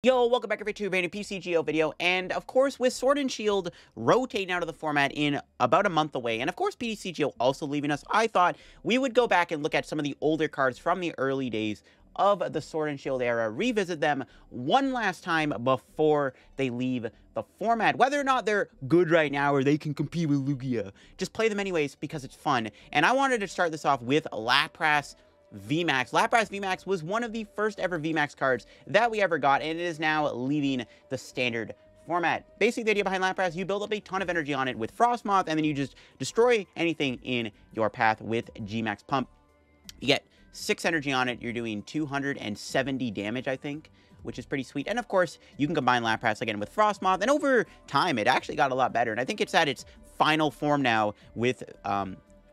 Yo, welcome back everybody to a brand new PCGO video, and of course with Sword and Shield rotating out of the format in about a month away, and of course PTCGO also leaving us, I thought we would go back and look at some of the older cards from the early days of the Sword and Shield era, revisit them one last time before they leave the format. Whether or not they're good right now or they can compete with Lugia, just play them anyways because it's fun. And I wanted to start this off with Lapras VMAX. Lapras VMAX was one of the first ever VMAX cards that we ever got, and it is now leaving the standard format. Basically, the idea behind Lapras, you build up a ton of energy on it with Frosmoth, and then you just destroy anything in your path with G-Max Pump. You get 6 energy on it, you're doing 270 damage, I think, which is pretty sweet. And of course, you can combine Lapras again with Frosmoth, and over time, it actually got a lot better, and I think it's at its final form now with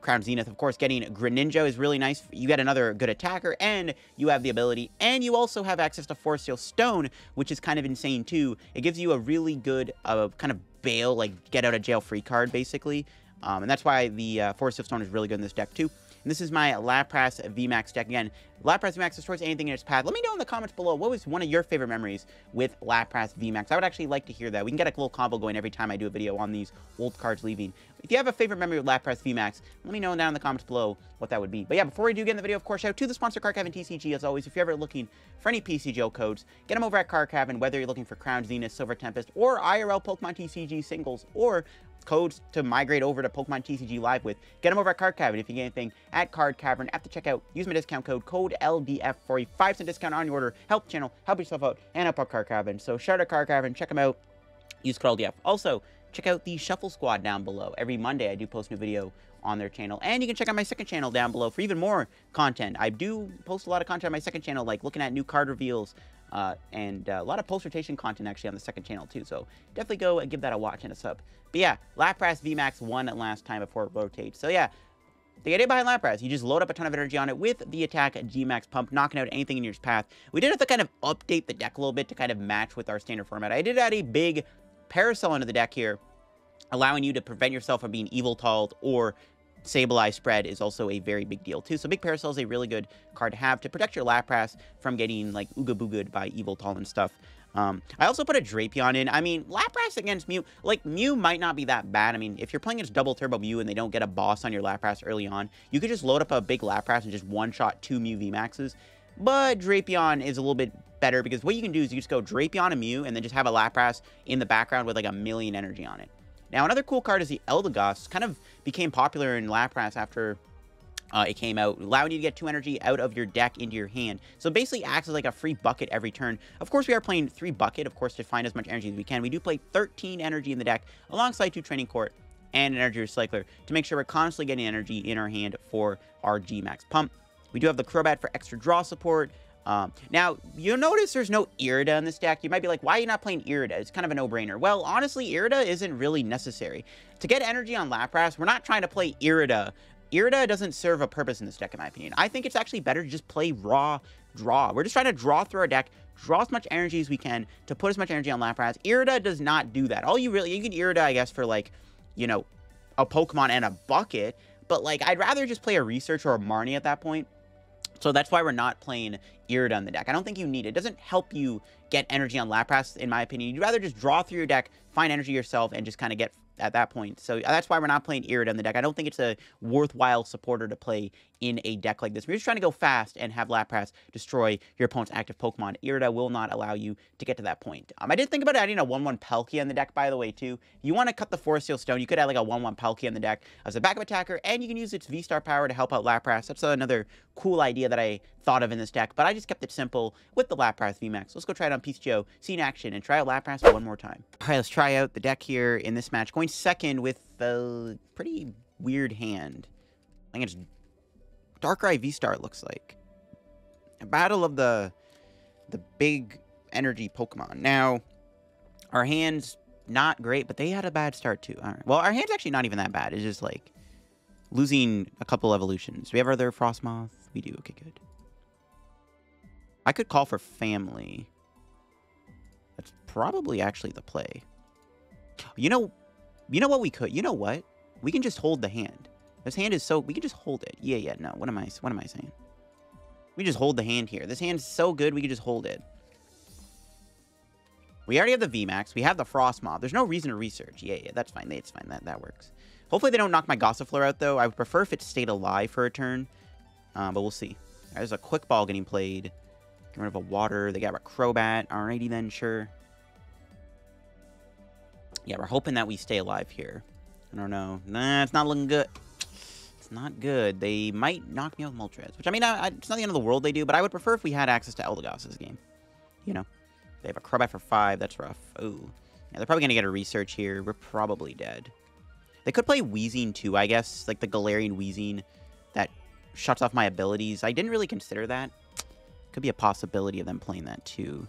Crown Zenith. Of course, getting Greninja is really nice. You get another good attacker, and you have the ability, and you also have access to Force Seal Stone, which is kind of insane too. It gives you a really good kind of bail, like get out of jail free card, basically. And that's why the Force Seal Stone is really good in this deck too. And this is my Lapras VMAX deck. Again, Lapras VMAX destroys anything in its path. Let me know in the comments below, what was one of your favorite memories with Lapras VMAX? I would actually like to hear that. We can get a little combo going every time I do a video on these old cards leaving. If you have a favorite memory with Lapras VMAX, let me know down in the comments below what that would be. But yeah, before we do get in the video, of course, shout out to the sponsor, Card Cavern TCG. As always, if you're ever looking for any PCGO codes, get them over at Card Cavern, whether you're looking for Crown Zenith, Silver Tempest, or IRL Pokemon TCG singles, or codes to migrate over to Pokemon TCG Live with. Get them over at Card Cavern. If you get anything at Card Cavern, at the checkout, use my discount code LDF for a 5-cent discount on your order. Help the channel, help yourself out, and help out Card Cavern. So shout out to Card Cavern, check them out. Use code LDF. Also, check out the Shuffle Squad down below. Every Monday, I do post a new video on their channel. And you can check out my second channel down below for even more content. I do post a lot of content on my second channel, like looking at new card reveals, and a lot of post-rotation content actually on the second channel too. So definitely go and give that a watch and a sub. But yeah, Lapras VMAX won last time before it rotates. So yeah, the idea behind Lapras, you just load up a ton of energy on it with the attack G-Max Pump, knocking out anything in your path. We did have to kind of update the deck a little bit to kind of match with our standard format. I did add a Big Parasol into the deck here, allowing you to prevent yourself from being Evoltalled, or Sableye spread is also a very big deal too. So Big Parasol is a really good card to have to protect your Lapras from getting like Ooga Booga'd by Evoltall and stuff. I also put a Drapion in. I mean, Lapras against Mew, like, Mew might not be that bad. I mean, if you're playing against Double Turbo Mew and they don't get a boss on your Lapras early on, you could just load up a big Lapras and just one-shot 2 Mew VMAXs. But Drapion is a little bit better because what you can do is you just go Drapion and Mew and then just have a Lapras in the background with like 1,000,000 energy on it. Now, another cool card is the Eldegoss. Kind of became popular in Lapras after it came out, allowing you to get 2 energy out of your deck into your hand. So basically acts as like a free bucket every turn. Of course, we are playing 3 bucket, of course, to find as much energy as we can. We do play 13 energy in the deck, alongside 2 Training Court and an Energy Recycler, to make sure we're constantly getting energy in our hand for our G-Max Pump. We do have the Crobat for extra draw support. Now, you'll notice there's no Irida in this deck. You might be like, why are you not playing Irida? It's kind of a no-brainer. Well, honestly, Irida isn't really necessary. To get energy on Lapras, we're not trying to play Irida. Irida doesn't serve a purpose in this deck, in my opinion. I think it's actually better to just play raw draw. We're just trying to draw through our deck, draw as much energy as we can to put as much energy on Lapras. Irida does not do that. You can Irida, I guess, for like, you know, a Pokemon and a bucket, but like, I'd rather just play a Research or a Marnie at that point. So that's why we're not playing Irida on the deck. I don't think you need it. It doesn't help you get energy on Lapras, in my opinion. You'd rather just draw through your deck, find energy yourself, and just kind of get at that point. So that's why we're not playing Irida in the deck. I don't think it's a worthwhile supporter to play in a deck like this. We're just trying to go fast and have Lapras destroy your opponent's active Pokemon. Irida will not allow you to get to that point. I did think about adding a 1-1 Palkia in the deck, by the way, too. If you want to cut the Force Seal Stone, you could add like a 1-1 Palkia in the deck as a backup attacker, and you can use its V-Star power to help out Lapras. That's another cool idea that I thought of in this deck, but I just kept it simple with the Lapras VMAX. Let's go try it on PCGO, see in action, and try out Lapras one more time. All right, let's try out the deck here in this match. Going second with a pretty weird hand. I think it's Darkrai V-Star, it looks like. A battle of the big energy Pokemon. Now, our hand's not great, but they had a bad start too. All right. Well, our hand's actually not even that bad. It's just like losing a couple evolutions. Do we have other Frosmoth? We do. Okay, good. I could call for family. That's probably actually the play. You know what we could? You know what? We can just hold the hand. This hand is so... We can just hold it. Yeah, no. What am I saying? We just hold the hand here. This hand's so good, we can just hold it. We already have the VMAX. We have the Frosmoth. There's no reason to research. Yeah, that's fine. It's fine. That works. Hopefully they don't knock my Gossifleur out, though. I would prefer if it stayed alive for a turn. But we'll see. There's a quick ball getting played. Get rid of a water. They got a Crobat. Alrighty then, sure. Yeah, we're hoping that we stay alive here. I don't know. Nah, it's not looking good. It's not good. They might knock me out with Moltres. Which, I mean, it's not the end of the world they do, but I would prefer if we had access to Eldegoss this game. You know? They have a Crobat for 5. That's rough. Ooh. Yeah, they're probably going to get a research here. We're probably dead. They could play Weezing too, I guess. Like the Galarian Weezing that shuts off my abilities. I didn't really consider that. Could be a possibility of them playing that too.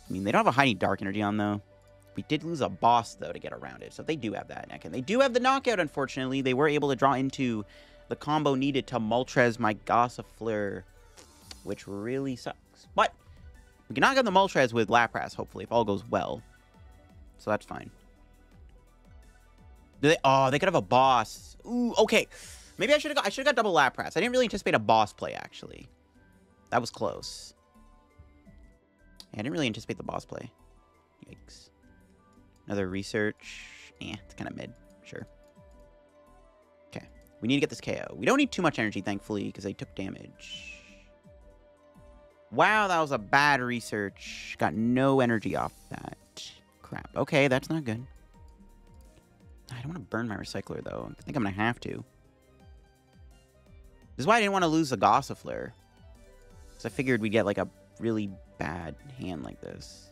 I mean, they don't have a Hiding Dark Energy on, though. We did lose a boss, though, to get around it. So they do have that. And they do have the knockout, unfortunately. They were able to draw into the combo needed to Moltres my Gossifleur, which really sucks. But we can knock out the Moltres with Lapras, hopefully, if all goes well. So that's fine. Oh, they could have a boss. Ooh, okay. Maybe I should have got double Lapras. I didn't really anticipate a boss play, actually. That was close. Yeah, I didn't really anticipate the boss play. Yikes. Another research. It's kind of mid. Sure. Okay. We need to get this KO. We don't need too much energy, thankfully, because they took damage. Wow, that was a bad research. Got no energy off that. Crap. Okay, that's not good. I don't want to burn my recycler, though. I think I'm going to have to. This is why I didn't want to lose the Gossifleur. Because I figured we'd get, like, a really bad hand like this.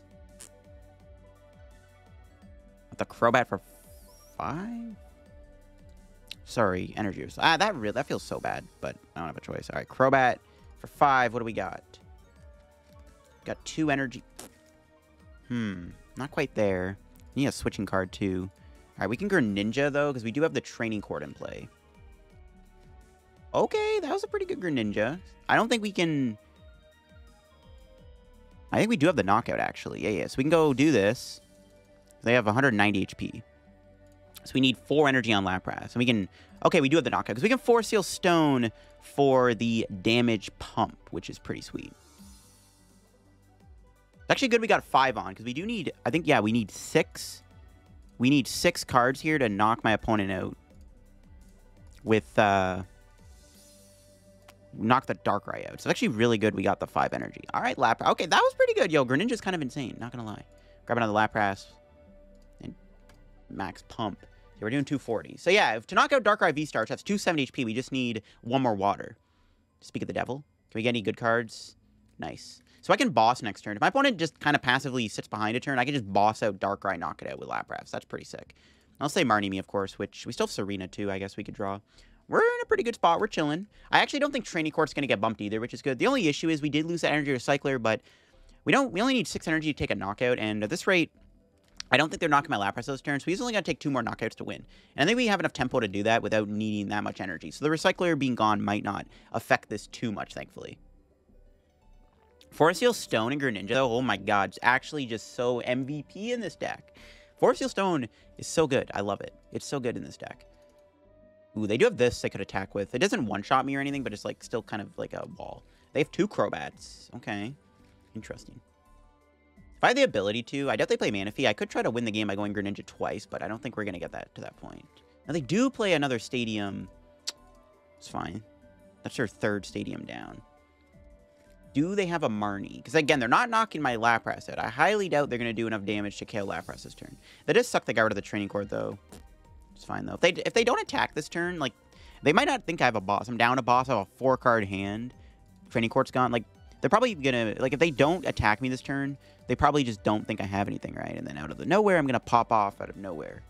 With the Crobat for 5? Sorry, energy. That feels so bad, but I don't have a choice. All right, Crobat for 5. What do we got? Got 2 energy. Not quite there. Need a switching card, too. All right, we can Greninja, though, because we do have the Training Court in play. Okay, that was a pretty good Greninja. I don't think we can... I think we do have the knockout, actually. Yeah. So we can go do this. They have 190 HP. So we need 4 energy on Lapras. And we can... Okay, we do have the knockout, because we can Force Seal Stone for the damage pump, which is pretty sweet. It's actually good we got 5 on, because we do need... I think, yeah, we need 6... We need 6 cards here to knock my opponent out with, knock the Darkrai out. So it's actually really good we got the 5 energy. All right, Lapras. Okay, that was pretty good. Yo, Greninja's kind of insane, not going to lie. Grab another Lapras and max pump. Yeah, we're doing 240. So yeah, to knock out Darkrai V-Starch, that's 270 HP. We just need 1 more water. Speak of the devil. Can we get any good cards? Nice. So I can boss next turn. If my opponent just kind of passively sits behind a turn, I can just boss out Darkrai, knock it out with Lapras. That's pretty sick. I'll say Marnie Me, of course, which we still have Serena, too, I guess we could draw. We're in a pretty good spot. We're chilling. I actually don't think Training Court's going to get bumped either, which is good. The only issue is we did lose that Energy Recycler, but we only need 6 energy to take a knockout, and at this rate, I don't think they're knocking my Lapras those turns, so he's only going to take 2 more knockouts to win. And I think we have enough tempo to do that without needing that much energy. So the Recycler being gone might not affect this too much, thankfully. Force Seal Stone and Greninja, oh my god, it's actually just so MVP in this deck. Force Seal Stone is so good. I love it. It's so good in this deck. Ooh, they do have this they could attack with. It doesn't one-shot me or anything, but it's like still kind of like a wall. They have 2 Crobats. Okay. Interesting. If I had the ability to, I definitely play Manaphy. I could try to win the game by going Greninja twice, but I don't think we're going to get that to that point. Now, they do play another stadium. It's fine. That's their 3rd stadium down. Do they have a Marnie? Because, again, they're not knocking my Lapras out. I highly doubt they're going to do enough damage to KO Lapras this turn. That does suck they got rid of the Training Court, though. It's fine, though. If they don't attack this turn, like, they might not think I have a boss. I'm down a boss. I have a 4-card hand. Training Court's gone. Like, they're probably going to... Like, if they don't attack me this turn, they probably just don't think I have anything, right? And then out of the nowhere, I'm going to pop off out of nowhere.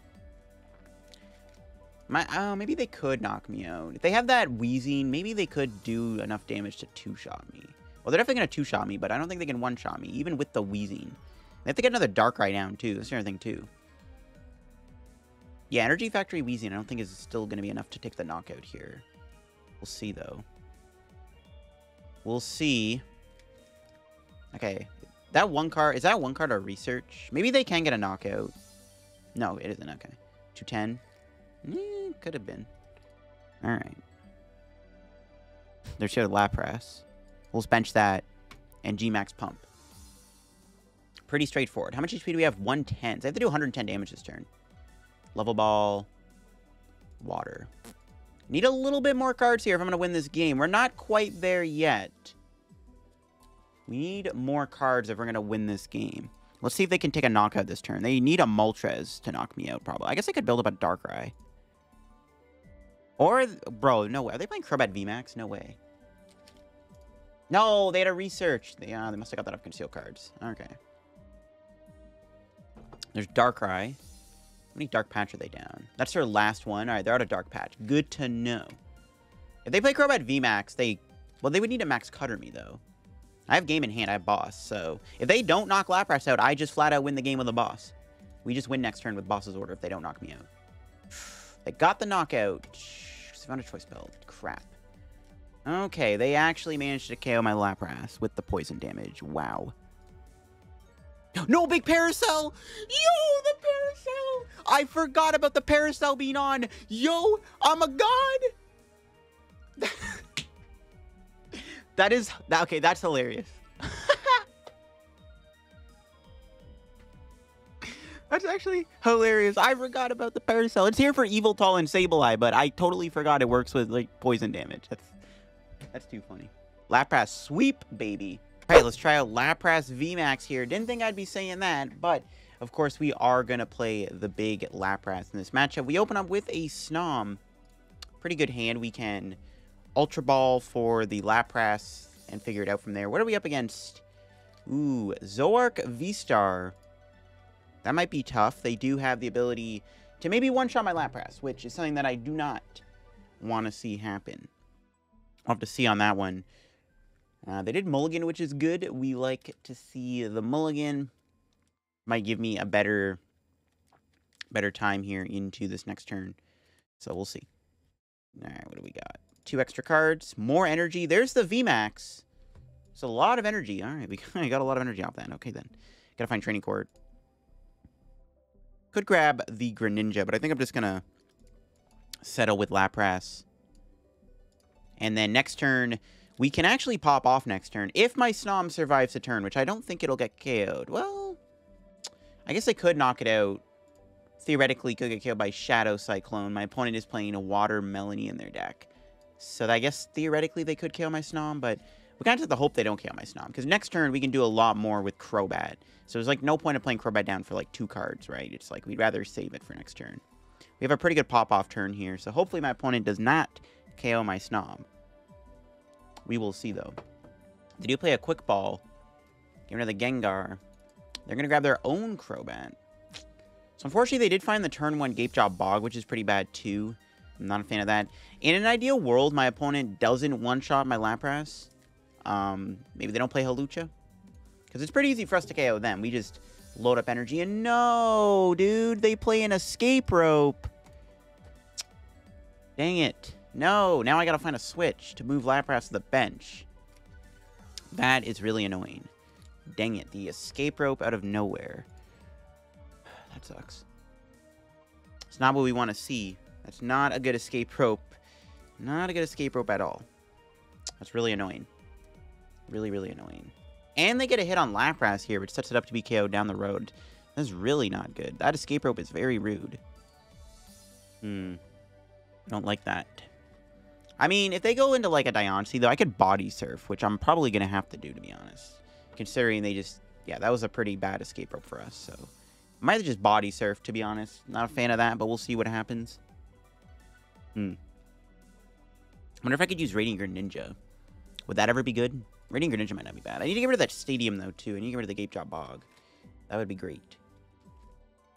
Maybe they could knock me out. If they have that Weezing, maybe they could do enough damage to 2-shot me. Well, they're definitely going to 2-shot me, but I don't think they can 1-shot me, even with the Weezing. They have to get another Darkrai down, too. That's the other thing, too. Yeah, Energy Factory Weezing I don't think is still going to be enough to take the knockout here. We'll see, though. We'll see. Okay. That 1 card... Is that 1 card a research? Maybe they can get a knockout. No, it isn't. Okay. 210. Could have been. Alright. There's your Lapras. We'll bench that and G-Max Pump. Pretty straightforward. How much HP do we have? 110. So I have to do 110 damage this turn. Level Ball. Water. Need a little bit more cards here if I'm going to win this game. We're not quite there yet. We need more cards if we're going to win this game. Let's see if they can take a knockout this turn. They need a Moltres to knock me out, probably. I guess I could build up a Darkrai. Or, bro, no way. Are they playing Crobat VMAX? No way. No, they had a research. They must have got that off concealed cards. Okay. There's Darkrai. How many Dark Patch are they down? That's their last one. All right, they're out of Dark Patch. Good to know. If they play Crobat VMAX, well, they would need to max cutter me, though. I have game in hand. I have boss. So if they don't knock Lapras out, I just flat out win the game with a boss. We just win next turn with boss's order if they don't knock me out. They got the knockout. Found a choice belt. Crap. Okay, they actually managed to KO my Lapras with the poison damage. Wow. No, Big Parasol! Yo, the Parasol! I forgot about the Parasol being on. Yo, I'm a god! Okay, that's hilarious. That's actually hilarious. I forgot about the Parasol. It's here for Evil Tall and Sableye, but I totally forgot it works with, like, poison damage. That's too funny. Lapras sweep, baby. All right, let's try out Lapras VMAX here. Didn't think I'd be saying that, but, of course, we are going to play the big Lapras in this matchup. We open up with a Snom. Pretty good hand. We can Ultra Ball for the Lapras and figure it out from there. What are we up against? Ooh, Zoroark V-Star. That might be tough. They do have the ability to maybe one-shot my Lapras, which is something that I do not want to see happen. I'll have to see on that one. They did Mulligan, which is good. We like to see the Mulligan. Might give me a better time here into this next turn. So we'll see. All right, what do we got? 2 extra cards. More energy. There's the VMAX. It's a lot of energy. All right, we got a lot of energy off that. Okay, then. Gotta find Training Court. Could grab the Greninja, but I think I'm just going to settle with Lapras. And then next turn, we can actually pop off next turn. If my Snom survives the turn, which I don't think it'll get KO'd. Well, I guess I could knock it out. Theoretically, could get KO'd by Shadow Cyclone. My opponent is playing a Watermelony in their deck. So I guess theoretically they could KO my Snom, but we kind of have to hope they don't KO my Snom. Because next turn, we can do a lot more with Crobat. So there's like no point of playing Crobat down for like 2 cards, right? It's like we'd rather save it for next turn. We have a pretty good pop-off turn here. So hopefully my opponent does not KO my Snom. We will see, though. They do play a Quick Ball. Get rid of the Gengar. They're going to grab their own Crobat. So unfortunately, they did find the turn 1 Gape Jaw Bog, which is pretty bad, too. I'm not a fan of that. In an ideal world, my opponent doesn't one-shot my Lapras. Maybe they don't play Hawlucha. Because it's pretty easy for us to KO them. We just load up energy. And no, dude, they play an Escape Rope. Dang it. No, now I gotta find a switch to move Lapras to the bench. That is really annoying. Dang it, the Escape Rope out of nowhere. That sucks. It's not what we want to see. That's not a good Escape Rope. Not a good Escape Rope at all. That's really annoying. Really, really annoying. And they get a hit on Lapras here, which sets it up to be KO'd down the road. That's really not good. That Escape Rope is very rude. I don't like that. I mean, if they go into like a Diancie, though, I could Body Surf, which I'm probably going to have to do, to be honest. Considering they just... Yeah, that was a pretty bad Escape Rope for us, so... I might just Body Surf, to be honest. Not a fan of that, but we'll see what happens. Wonder if I could use Radiant Greninja. Would that ever be good? Radiant Greninja might not be bad. I need to get rid of that Stadium, though, too. I need to get rid of the Gape Jaw Bog. That would be great.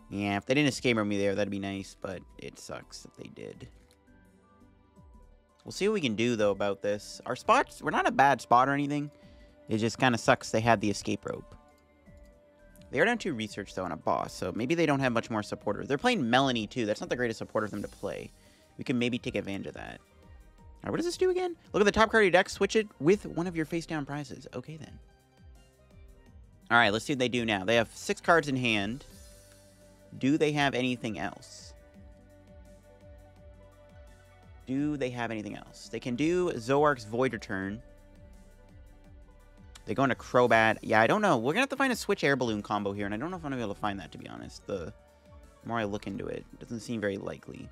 Yeah, if they didn't Escape Rope me there, that'd be nice, but it sucks that they did. We'll see what we can do, though, about this. Our spots, we're not a bad spot or anything. It just kind of sucks they had the Escape Rope. They are down to Research, though, on a boss, so maybe they don't have much more supporters. They're playing Melanie, too. That's not the greatest supporter for them to play. We can maybe take advantage of that. All right, what does this do again? Look at the top card of your deck. Switch it with one of your face-down prizes. Okay, then. All right, let's see what they do now. They have 6 cards in hand. Do they have anything else? Do they have anything else? They can do Zoroark's Void Return. They go into Crobat. Yeah, I don't know. We're going to have to find a Switch Air Balloon combo here, and I don't know if I'm going to be able to find that, to be honest. The more I look into it, it doesn't seem very likely.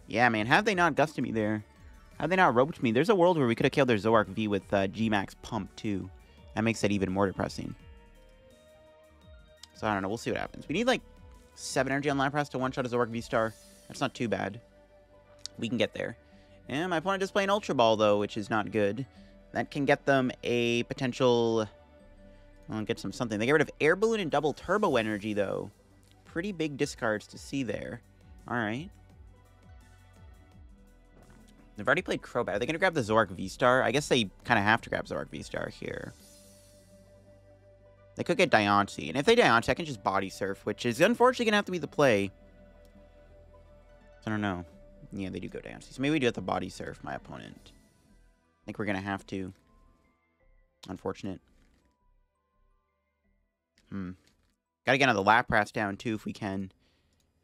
Yeah, man, have they not gusted me there? Have they not roped me? There's a world where we could have killed their Zoroark V with G-Max Pump, too. That makes it even more depressing. So, I don't know. We'll see what happens. We need, like, 7 energy on Lapras to one-shot a Zoroark V-Star. That's not too bad. We can get there. And my opponent is playing Ultra Ball, though, which is not good. That can get them a potential... Well, get some something. They get rid of Air Balloon and Double Turbo Energy, though. Pretty big discards to see there. Alright. They've already played Crobat. Are they going to grab the Zoroark V-Star? I guess they kind of have to grab Zoroark V-Star here. They could get Diancie. And if they Diancie, I can just Body Surf, which is unfortunately going to have to be the play. I don't know. Yeah, they do go Diancie. So maybe we do have to Body Surf my opponent. I think we're going to have to. Unfortunate. Gotta get another Lapras down, too, if we can.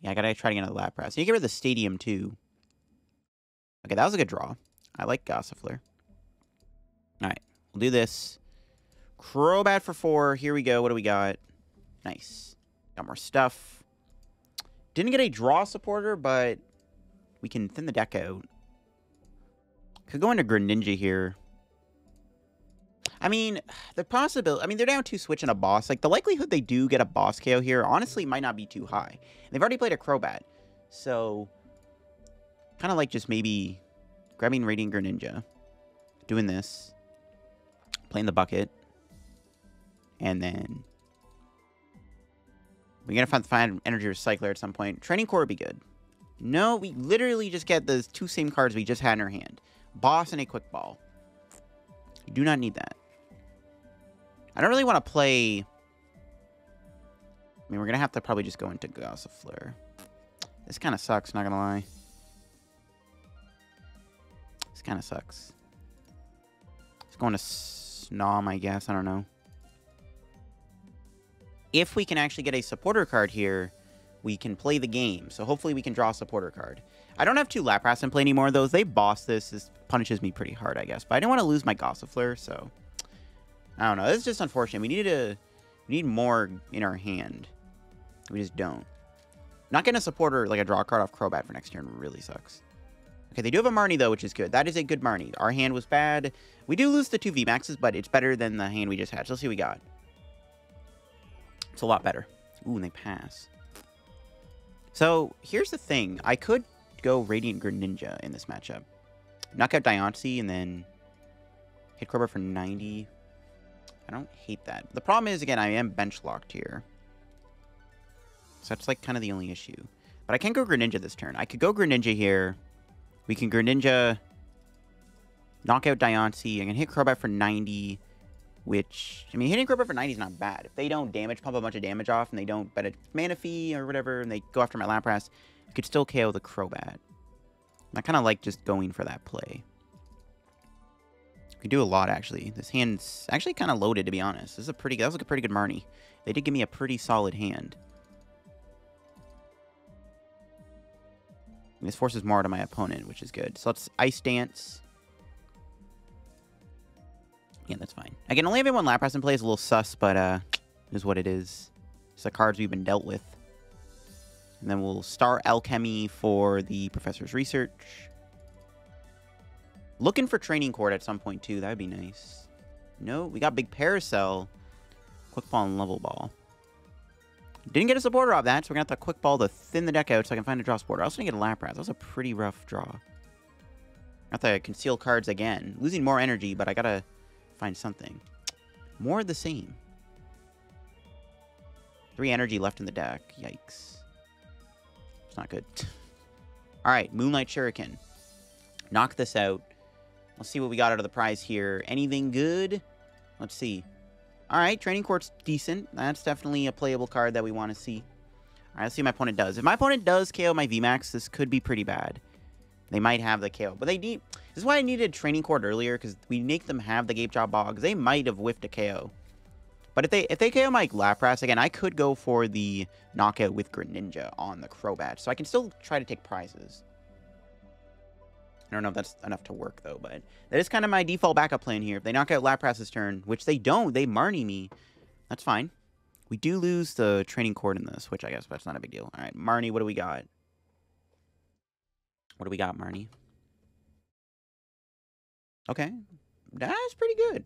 Yeah, I gotta try to get another Lapras. You get rid of the Stadium, too. Okay, that was a good draw. I like Gossifleur. Alright, we'll do this. Crobat for 4. Here we go. What do we got? Nice. Got more stuff. Didn't get a draw supporter, but we can thin the deck out. Could go into Greninja here. I mean, the possibility... I mean, they're down 2 Switch and a boss. Like, the likelihood they do get a boss KO here, honestly, might not be too high. They've already played a Crobat. So... kind of like just maybe grabbing Radiant Greninja, doing this, playing the bucket, and then we're going to find Energy Recycler at some point. Training Court would be good. No, we literally just get the 2 same cards we just had in our hand. Boss and a Quick Ball. You do not need that. I don't really want to play... I mean, we're going to have to probably just go into Gossifleur. This kind of sucks, not going to lie. Kind of sucks. It's going to Snom, I guess. I don't know. If we can actually get a supporter card here, we can play the game. So hopefully we can draw a supporter card. I don't have 2 Lapras in play anymore, though. They boss this. This punishes me pretty hard, I guess. But I didn't want to lose my Gossifleur, so... I don't know. This is just unfortunate. We need more in our hand. We just don't. Not getting a supporter, like a draw card off Crobat for next turn really sucks. Okay, they do have a Marnie, though, which is good. That is a good Marnie. Our hand was bad. We do lose the 2 VMAXs, but it's better than the hand we just had. So let's see what we got. It's a lot better. Ooh, and they pass. So, here's the thing. I could go Radiant Greninja in this matchup. Knock out Diancie, and then hit Crobat for 90. I don't hate that. The problem is, again, I am bench-locked here. So that's, like, kind of the only issue. But I can't go Greninja this turn. I could go Greninja here. We can Greninja, knock out Diancie. I can hit Crobat for 90, which, I mean, hitting Crobat for 90 is not bad. If they don't damage, pump a bunch of damage off, and they don't bet a mana fee or whatever, and they go after my Lapras, I could still KO the Crobat. I kind of like just going for that play. We can do a lot, actually. This hand's actually kind of loaded, to be honest. That was a pretty good Marnie. They did give me a pretty solid hand. This forces more to my opponent, which is good. So let's Ice Dance. Yeah, that's fine. Again, only having 1 Lapras in play is a little sus, but is what it is. It's the cards we've been dealt with. And then we'll Star Alchemy for the Professor's Research. Looking for Training Court at some point, too. That would be nice. No, we got Big Parasol. Quick Ball and Level Ball. Didn't get a supporter off that, so we're going to have to Quick Ball to thin the deck out so I can find a draw supporter. I also didn't get a Lapras. That was a pretty rough draw. I have to conceal cards again. Losing more energy, but I got to find something. More of the same. 3 energy left in the deck. Yikes. It's not good. Alright, Moonlight Shuriken. Knock this out. Let's see what we got out of the prize here. Anything good? Let's see. Alright, Training Court's decent. That's definitely a playable card that we want to see. Alright, let's see what my opponent does. If my opponent does KO my VMAX, this could be pretty bad. They might have the KO. But they need... This is why I needed Training Court earlier, because we make them have the Gape Jaw Bogs. They might have whiffed a KO. But if they KO my Lapras, again, I could go for the knockout with Greninja on the Crobat. So I can still try to take prizes. I don't know if that's enough to work, though, but that is kind of my default backup plan here. If they knock out Lapras's turn, which they don't, they Marnie me. That's fine. We do lose the Training Court in this, which I guess that's not a big deal. All right, Marnie, what do we got? What do we got, Marnie? Okay. That's pretty good.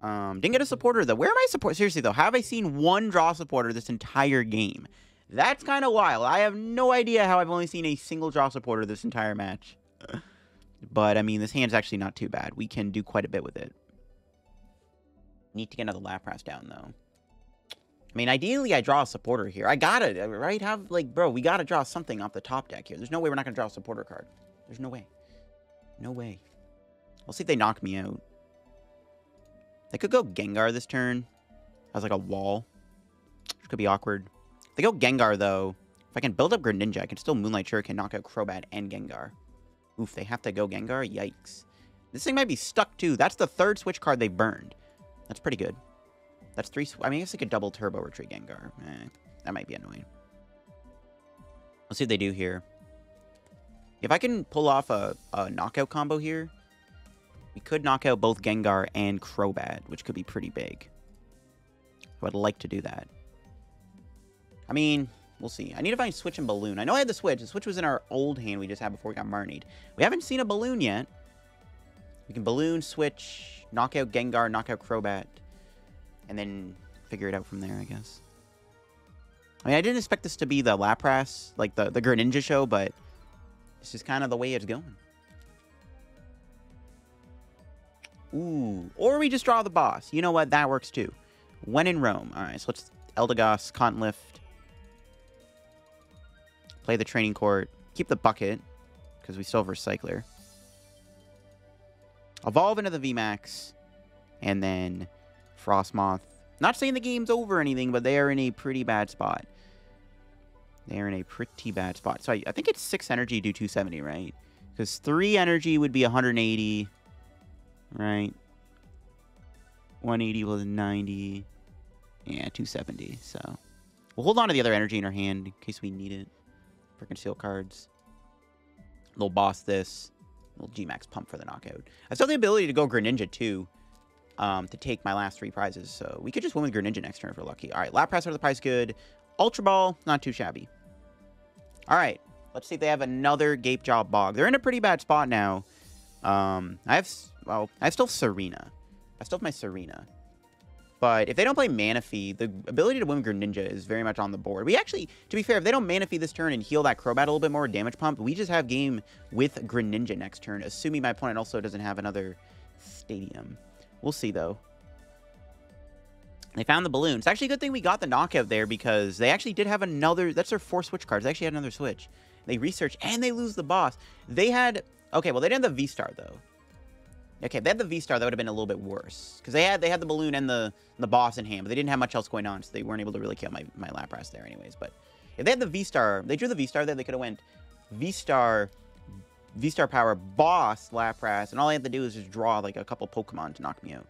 Didn't get a supporter, though. Where am I support? Seriously, though, have I seen one draw supporter this entire game? That's kind of wild. I have no idea how I've only seen a single draw supporter this entire match. But, I mean, this hand's actually not too bad. We can do quite a bit with it. Need to get another Lapras down, though. I mean, ideally, I draw a supporter here. I gotta, right? Have, like, bro, we gotta draw something off the top deck here. There's no way we're not gonna draw a supporter card. There's no way. No way. We'll see if they knock me out. They could go Gengar this turn. As like a wall. Which could be awkward. If they go Gengar, though, if I can build up Greninja, I can still Moonlight Shuriken, knock out Crobat and Gengar. Oof, they have to go Gengar? Yikes. This thing might be stuck, too. That's the third switch card they burned. That's pretty good. That's 3... I mean, I guess they could double Turbo Retreat Gengar. That might be annoying. Let's see what they do here. If I can pull off a knockout combo here, we could knock out both Gengar and Crobat, which could be pretty big. I would like to do that. I mean, we'll see. I need to find Switch and Balloon. I know I had the Switch. The Switch was in our old hand we just had before we got Marnied. We haven't seen a Balloon yet. We can Balloon, Switch, knock out Gengar, knock out Crobat, and then figure it out from there, I guess. I mean, I didn't expect this to be the Lapras, like the Greninja show, but this is kind of the way it's going. Ooh. Or we just draw the boss. You know what? That works too. When in Rome. Alright, so let's Eldegoss, Conlift. Play the Training Court. Keep the Bucket, because we still have Recycler. Evolve into the VMAX. And then Frosmoth. Not saying the game's over or anything, but they are in a pretty bad spot. They are in a pretty bad spot. So I think it's 6 energy, do 270, right? Because 3 energy would be 180. Right? 180 was 90. Yeah, 270. So we'll hold on to the other energy in our hand in case we need it for conceal cards. Little boss this. Little G-Max pump for the knockout. I still have the ability to go Greninja too. To take my last 3 prizes. So we could just win with Greninja next turn if we're lucky. Alright, Lapras out of the prize good. Ultra Ball, not too shabby. Alright, let's see if they have another Gapejaw Bog. They're in a pretty bad spot now. I still have Serena. I still have my Serena. But if they don't play Manaphy, the ability to win with Greninja is very much on the board. We actually, to be fair, if they don't Manaphy this turn and heal that Crobat a little bit more, damage pump, we just have game with Greninja next turn, assuming my opponent also doesn't have another Stadium. We'll see, though. They found the balloon. It's actually a good thing we got the knockout there because they actually did have another... That's their 4 switch cards. They actually had another switch. They research and they lose the boss. They had... Okay, well, they didn't have the V-Star, though. Okay, if they had the V-Star, that would have been a little bit worse. Because they had the balloon and the boss in hand, but they didn't have much else going on, so they weren't able to really kill my Lapras there anyways. But if they had the V-Star... They drew the V-Star there, they could have went V-Star power, boss, Lapras, and all I have to do is just draw, like, a couple Pokemon to knock me out.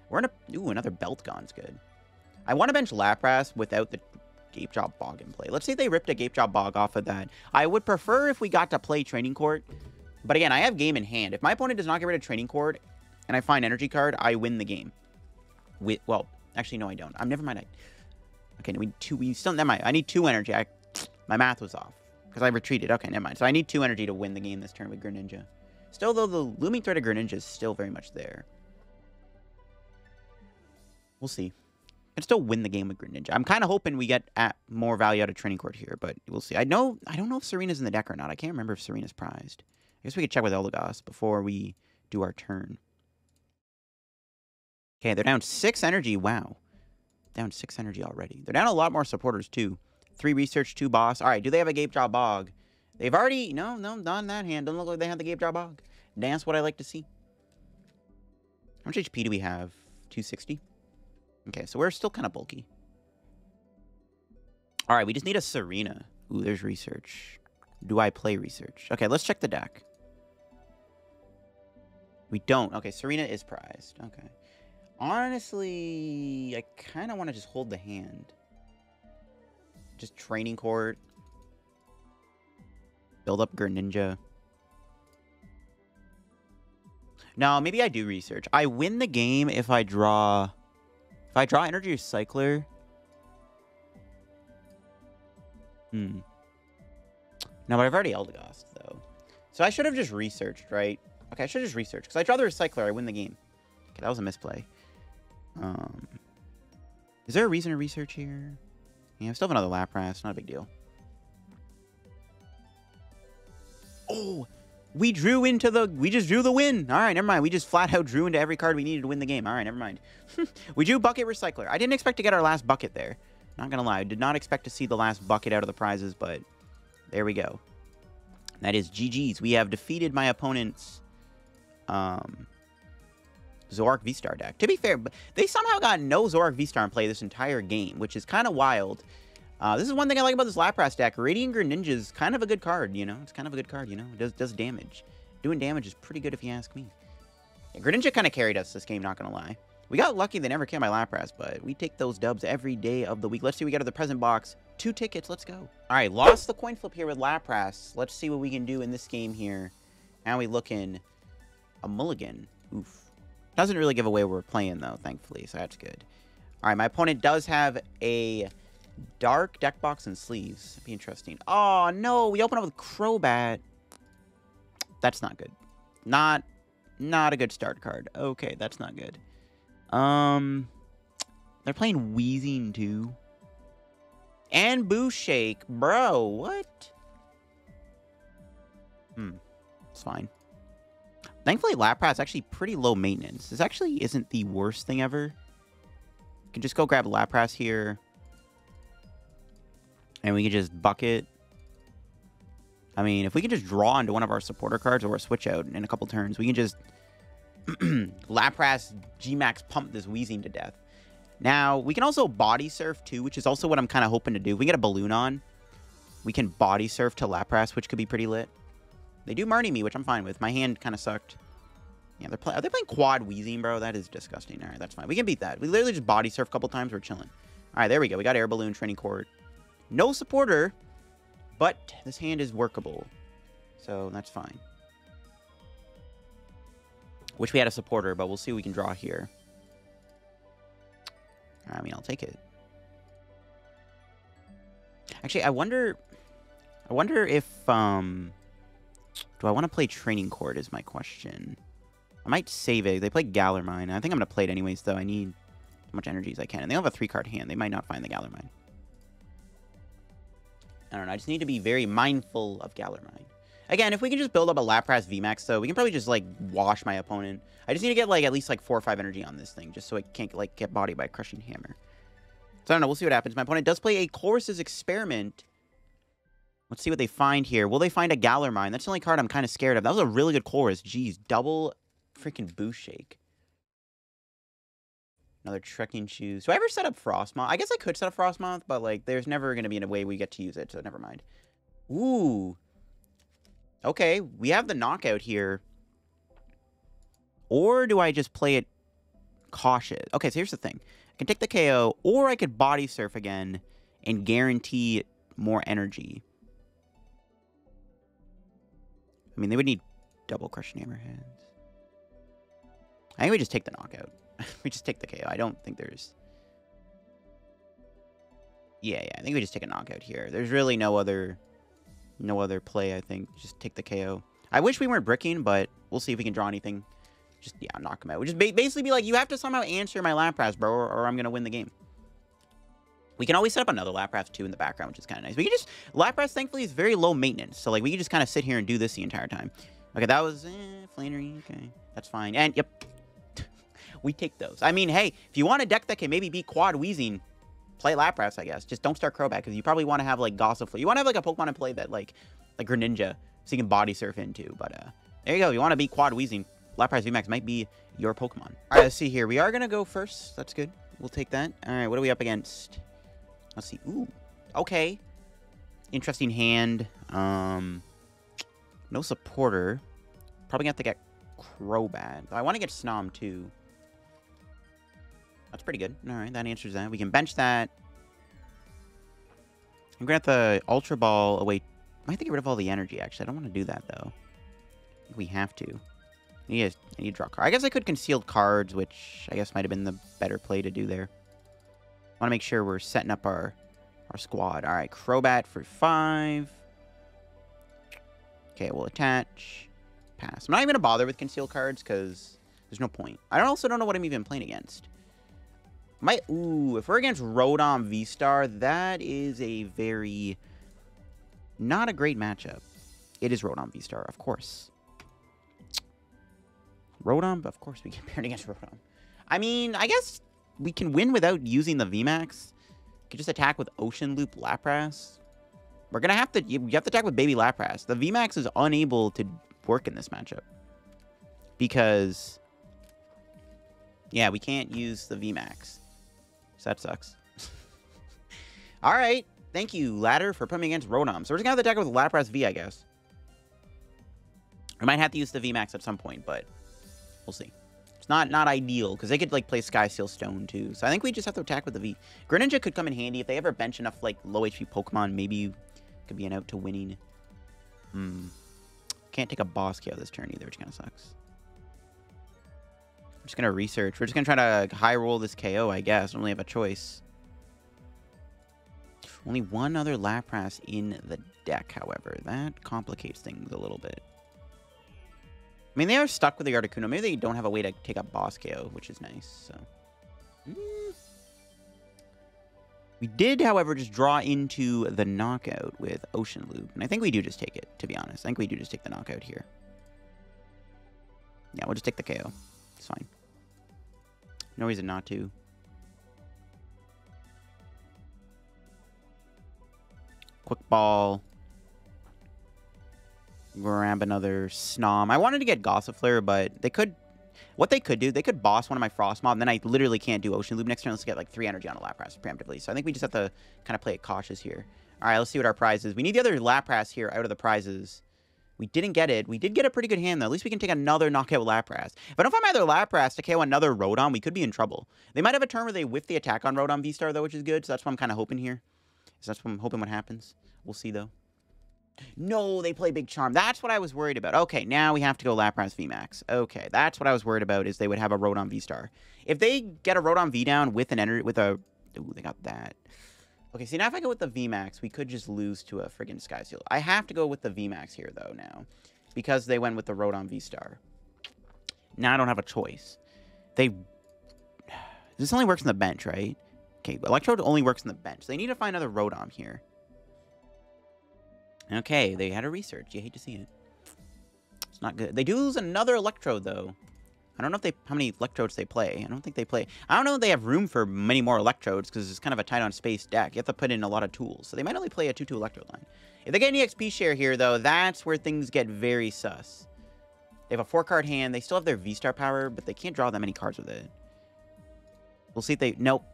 We're in a... Ooh, another Belt Gon's good. I want to bench Lapras without the Gapejaw Bog in play. Let's say they ripped a Gapejaw Bog off of that. I would prefer if we got to play Training Court. But again, I have game in hand. If my opponent does not get rid of Training Court and I find Energy card, I win the game. Well, actually, no, I don't. Never mind. Okay, we still... Never mind. I need 2 energy. My math was off. Because I retreated. Okay, never mind. So I need 2 energy to win the game this turn with Greninja. Still, though, the looming threat of Greninja is still very much there. We'll see. I can still win the game with Greninja. I'm kind of hoping we get more value out of Training Court here, but we'll see. I don't know if Serena's in the deck or not. I can't remember if Serena's prized. I guess we could check with Eldegoss before we do our turn. Okay, they're down 6 energy. Wow. Down 6 energy already. They're down a lot more supporters, too. 3 research, 2 boss. All right, do they have a Gapejaw Bog? They've already... No, not in that hand. Doesn't look like they have the Gapejaw Bog. That's what I like to see. How much HP do we have? 260? Okay, so we're still kind of bulky. All right, we just need a Serena. Ooh, there's research. Do I play research? Okay, let's check the deck. We don't. Okay, Serena is prized. Okay. Honestly, I kind of want to just hold the hand. Just Training Court. Build up Greninja. No, maybe I do research. I win the game if I draw... If I draw Energy Recycler... No, but I've already Eldegoss, though. So I should have just researched, right? Okay, I should have just researched. Because I draw the Recycler, I win the game. Okay, that was a misplay. Is there a reason to research here? Yeah, I still have another Lapras. Not a big deal. Oh! We drew into the... We just drew the win. All right, never mind. We just flat out drew into every card we needed to win the game. All right, never mind. We drew Bucket Recycler. I didn't expect to get our last bucket there. Not gonna lie. I did not expect to see the last bucket out of the prizes, but there we go. That is GG's. We have defeated my opponent's Zoroark V-Star deck. To be fair, they somehow got no Zoroark V-Star in play this entire game, which is kind of wild. This is one thing I like about this Lapras deck. Radiant Greninja is kind of a good card, you know? It's kind of a good card, you know? It does damage. Doing damage is pretty good if you ask me. Yeah, Greninja kind of carried us this game, not gonna lie. We got lucky they never came by Lapras, but we take those dubs every day of the week. Let's see what we got out of the present box. 2 tickets, let's go. All right, lost the coin flip here with Lapras. Let's see what we can do in this game here. How we looking? A mulligan. Oof. Doesn't really give away where we're playing, though, thankfully, so that's good. All right, my opponent does have a dark deck box and sleeves. That'd be interesting. Oh, no, we open up with Crobat. That's not good. Not a good start card. Okay, that's not good. They're playing Wheezing, too. And Booshake. Bro, what? It's fine. Thankfully, Lapras is actually pretty low maintenance. This actually isn't the worst thing ever. You can just go grab Lapras here. And we can just bucket. I mean, if we can just draw into one of our supporter cards or a switch out in a couple turns, we can just Lapras G-Max pump this Wheezing to death. Now, we can also body surf too, which is also what I'm kind of hoping to do. If we get a balloon on, we can body surf to Lapras, which could be pretty lit. They do Marnie me, which I'm fine with. My hand kind of sucked. Yeah, are they playing quad Wheezing, bro? That is disgusting. All right, that's fine. We can beat that. We literally just body surf a couple times. We're chilling. All right, there we go. We got Air Balloon, Training Court. No supporter, but this hand is workable. So that's fine. Wish we had a supporter, but we'll see what we can draw here. I mean, I'll take it. Actually, I wonder if, do I want to play Training Court is my question. I might save it. They play Gallermine. I think I'm going to play it anyways, though. I need as much energy as I can. And they have a 3-card hand. They might not find the Gallermine. I don't know. I just need to be very mindful of Gallermine. Again, if we can just build up a Lapras VMAX, though, we can probably just, like, wash my opponent. I just need to get, like, at least, like, 4 or 5 energy on this thing, just so it can't, like, get bodied by a Crushing Hammer. So, I don't know. We'll see what happens. My opponent does play a Chorus's Experiment. Let's see what they find here. Will they find a Gallermine? That's the only card I'm kind of scared of. That was a really good Chorus. Jeez, double freaking Booshake. Another Trekking Shoes. Do I ever set up Frosmoth? I guess I could set up Frosmoth, but, like, there's never going to be a way we get to use it, so never mind. Ooh. Okay, we have the knockout here. Or do I just play it cautious? Okay, so here's the thing. I can take the KO, or I could body surf again and guarantee more energy. I mean, they would need double Crushing Hammer hands. I think we just take the knockout. We just take the KO. I don't think there's... Yeah, I think we just take a knockout here. There's really no other play, I think. Just take the KO. I wish we weren't bricking, but we'll see if we can draw anything. Just, yeah, knock him out. We'll just basically be like, you have to somehow answer my Lapras, bro, or I'm going to win the game. We can always set up another Lapras, too, in the background, which is kind of nice. We can just... Lapras, thankfully, is very low maintenance. So, like, we can just kind of sit here and do this the entire time. Okay, that was... Flannery. Okay, that's fine. And, yep. We take those. I mean, hey, if you want a deck that can maybe beat quad Wheezing, play Lapras, I guess. Just don't start Crobat, because you probably want to have, like, Gossifleur. You want to have, like, a Pokemon in play that, like Greninja, so you can body surf into. But, there you go. You want to beat quad Wheezing, Lapras VMAX might be your Pokemon. All right, let's see here. We are going to go first. That's good. We'll take that. All right, what are we up against? Let's see. Ooh, okay. Interesting hand. No supporter. Probably going to have to get Crobat. I want to get Snom, too. That's pretty good. All right, that answers that. We can bench that. I'm going to have the Ultra Ball away. I might have to get rid of all the energy, actually. I don't want to do that, though. I think we have to. I need to draw a card. I guess I could conceal cards, which I guess might have been the better play to do there. I want to make sure we're setting up our squad. All right, Crobat for 5. Okay, we'll attach. Pass. I'm not even going to bother with concealed cards because there's no point. I also don't know what I'm even playing against. Ooh, if we're against Rotom V-Star, that is a very... not a great matchup. It is Rotom V-Star, of course. Rotom? Of course we get paired against Rotom. I mean, I guess we can win without using the VMAX. We could just attack with Ocean Loop Lapras. We're going to have to... you have to attack with Baby Lapras. The VMAX is unable to work in this matchup. Because... yeah, we can't use the VMAX. So that sucks. Alright. Thank you, Ladder, for putting me against Rotom. So we're just going to have to attack with Lapras V, I guess. I might have to use the VMAX at some point, but we'll see. It's not ideal, because they could, like, play Sky Seal Stone, too. So I think we just have to attack with the V. Greninja could come in handy. If they ever bench enough, like, low HP Pokemon, maybe could be an out to winning. Can't take a boss KO this turn either, which kind of sucks. I'm just going to research. We're just going to try to high roll this KO, I guess. I don't really have a choice. Only one other Lapras in the deck, however. That complicates things a little bit. I mean, they are stuck with the Articuno. Maybe they don't have a way to take up boss KO, which is nice. So, we did, however, just draw into the knockout with Ocean Loop. And I think we do just take it, to be honest. I think we do just take the knockout here. Yeah, we'll just take the KO. It's fine. No reason not to. Quick Ball. Grab another Snom. I wanted to get Gossifleur, but they could... what they could do, they could boss one of my Frosmoth, and then I literally can't do Ocean Loop next turn. Let's get like 3 energy on a Lapras preemptively. So I think we just have to kind of play it cautious here. All right, let's see what our prize is. We need the other Lapras here out of the prizes. We didn't get it. We did get a pretty good hand, though. At least we can take another knockout Lapras. If I don't find my other Lapras to KO another Rotom, we could be in trouble. They might have a turn where they whiff the attack on Rotom V-Star, though, which is good. So that's what I'm kind of hoping here. So that's what I'm hoping what happens. We'll see, though. No, they play Big Charm. That's what I was worried about. Okay, now we have to go Lapras VMAX. Okay, that's what I was worried about, is they would have a Rotom V-Star. If they get a Rotom V down with an energy, with a... ooh, they got that. Okay, see, now if I go with the VMAX, we could just lose to a friggin' Sky Seal. I have to go with the VMAX here, though, now. Because they went with the Rotom V-Star. Now I don't have a choice. They... this only works in the bench, right? Okay, Electrode only works in the bench. They need to find another Rotom here. Okay, they had a research. You hate to see it. It's not good. They do lose another Electrode, though. I don't know if they how many Electrodes they play. I don't think they play... I don't know if they have room for many more Electrodes, because it's kind of a tight-on-space deck. You have to put in a lot of tools. So they might only play a 2-2 Electrode line. If they get an EXP share here, though, that's where things get very sus. They have a 4-card hand. They still have their V-Star power, but they can't draw that many cards with it. We'll see if they... nope.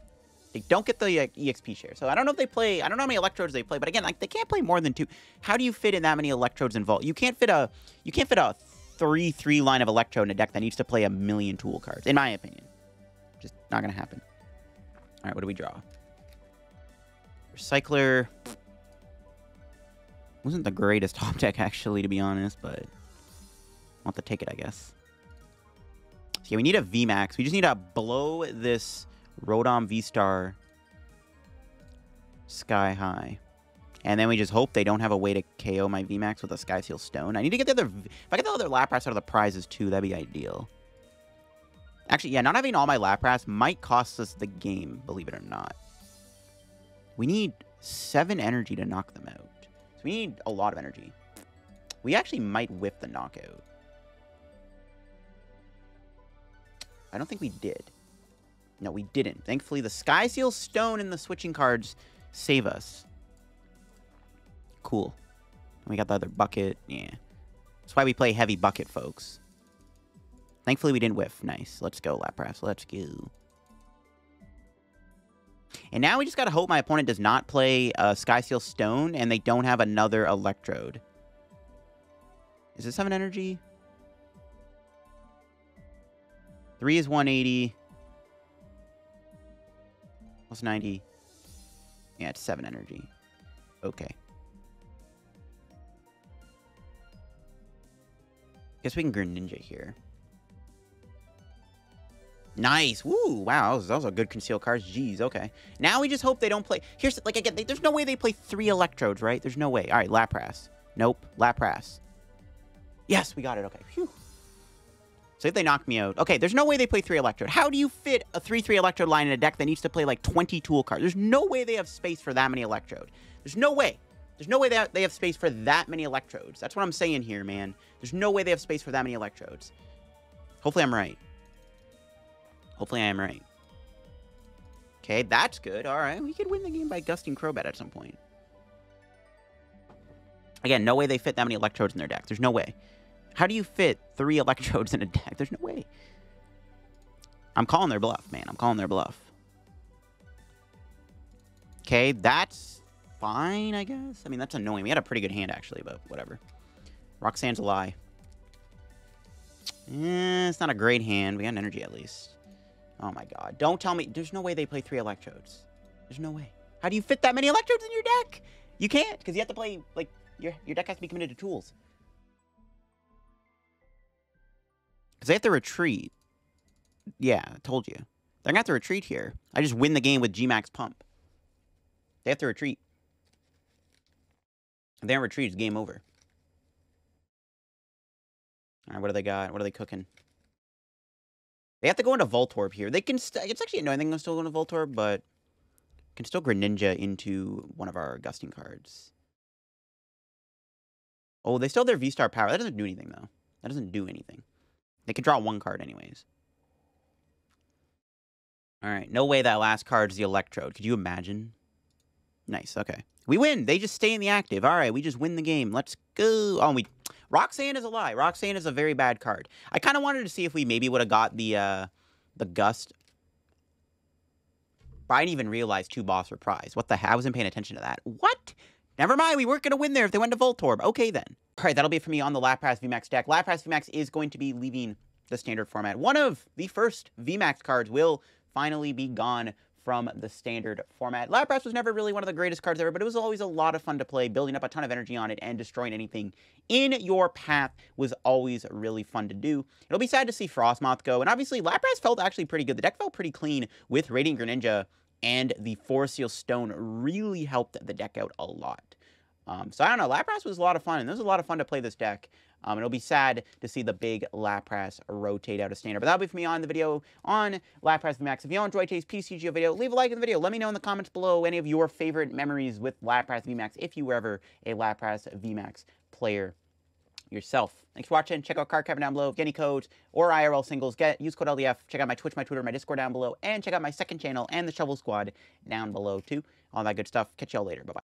They don't get the EXP share. So I don't know if they play... I don't know how many Electrodes they play. But again, like, they can't play more than 2. How do you fit in that many Electrodes involved? You can't fit a 3-3 line of Electrode in a deck that needs to play a million tool cards. In my opinion. Just not going to happen. All right, what do we draw? Recycler. Wasn't the greatest top deck, actually, to be honest. But I'll have to take it, I guess. So yeah, we need a VMAX. We just need to blow this... Rotom V-Star sky high. And then we just hope they don't have a way to KO my VMAX with a Sky Seal Stone. I need to get the other... if I get the other Lapras out of the prizes too, that'd be ideal. Actually, yeah, not having all my Lapras might cost us the game, believe it or not. We need 7 energy to knock them out. So we need a lot of energy. We actually might whiff the knockout. I don't think we did. No, we didn't. Thankfully, the Sky Seal Stone and the switching cards save us. Cool. And we got the other bucket. Yeah. That's why we play heavy bucket, folks. Thankfully, we didn't whiff. Nice. Let's go, Lapras. Let's go. And now we just gotta hope my opponent does not play Sky Seal Stone and they don't have another Electrode. Is this 7 energy? 3 is 180. Plus 90. Yeah, it's 7 energy. Okay. Guess we can Greninja here. Nice. Woo, wow, those are good concealed cards. Jeez, okay. Now we just hope they don't play... Here's, like, again, there's no way they play 3 Electrodes, right? There's no way. All right, Lapras. Nope, Lapras. Yes, we got it, okay. Phew. So if they knock me out... Okay, there's no way they play 3 Electrode. How do you fit a 3/3 Electrode line in a deck that needs to play, like, 20 tool cards? There's no way they have space for that many Electrode. There's no way. There's no way they have space for that many Electrodes. That's what I'm saying here, man. There's no way they have space for that many Electrodes. Hopefully I'm right. Hopefully I am right. Okay, that's good. All right, we could win the game by gusting Crobat at some point. Again, no way they fit that many Electrodes in their deck. There's no way. How do you fit 3 Electrodes in a deck? There's no way. I'm calling their bluff, man. I'm calling their bluff. Okay, that's fine, I guess. I mean, that's annoying. We had a pretty good hand, actually, but whatever. Roxanne's a lie. It's not a great hand. We got an energy, at least. Oh, my God. Don't tell me. There's no way they play 3 Electrodes. There's no way. How do you fit that many Electrodes in your deck? You can't, because you have to play, like, your deck has to be committed to tools. Because they have to retreat. Yeah, I told you. They're going to have to retreat here. I just win the game with G-Max Pump. They have to retreat. If they don't retreat, it's game over. All right, what do they got? What are they cooking? They have to go into Voltorb here. They can... it's actually annoying they can still go into Voltorb, but... can still Greninja into one of our gusting cards. Oh, they still have their V-Star power. That doesn't do anything, though. That doesn't do anything. They could draw 1 card anyways. Alright, no way that last card's the Electrode. Could you imagine? Nice, okay. We win! They just stay in the active. Alright, we just win the game. Let's go! Oh, we... Roxanne is a lie. Roxanne is a very bad card. I kind of wanted to see if we maybe would have got the Gust. But I didn't even realize 2 boss reprise. What the hell? I wasn't paying attention to that. What? Never mind, we weren't going to win there if they went to Voltorb. Okay, then. All right, that'll be it for me on the Lapras VMAX deck. Lapras VMAX is going to be leaving the standard format. One of the first VMAX cards will finally be gone from the standard format. Lapras was never really one of the greatest cards ever, but it was always a lot of fun to play. Building up a ton of energy on it and destroying anything in your path was always really fun to do. It'll be sad to see Frosmoth go, and obviously Lapras felt actually pretty good. The deck felt pretty clean with Radiant Greninja, and the Forest Seal Stone really helped the deck out a lot. So I don't know, Lapras was a lot of fun, and it was a lot of fun to play this deck. It'll be sad to see the big Lapras rotate out of standard. But that'll be for me on the video on Lapras VMAX. If you enjoyed today's PTCGO video, leave a like in the video. Let me know in the comments below any of your favorite memories with Lapras VMAX, if you were ever a Lapras VMAX player yourself. Thanks for watching. Check out card cover down below. Get any codes or IRL singles. Use code LDF. Check out my Twitch, my Twitter, my Discord down below. And check out my second channel and the Shovel Squad down below too. All that good stuff. Catch y'all later. Bye-bye.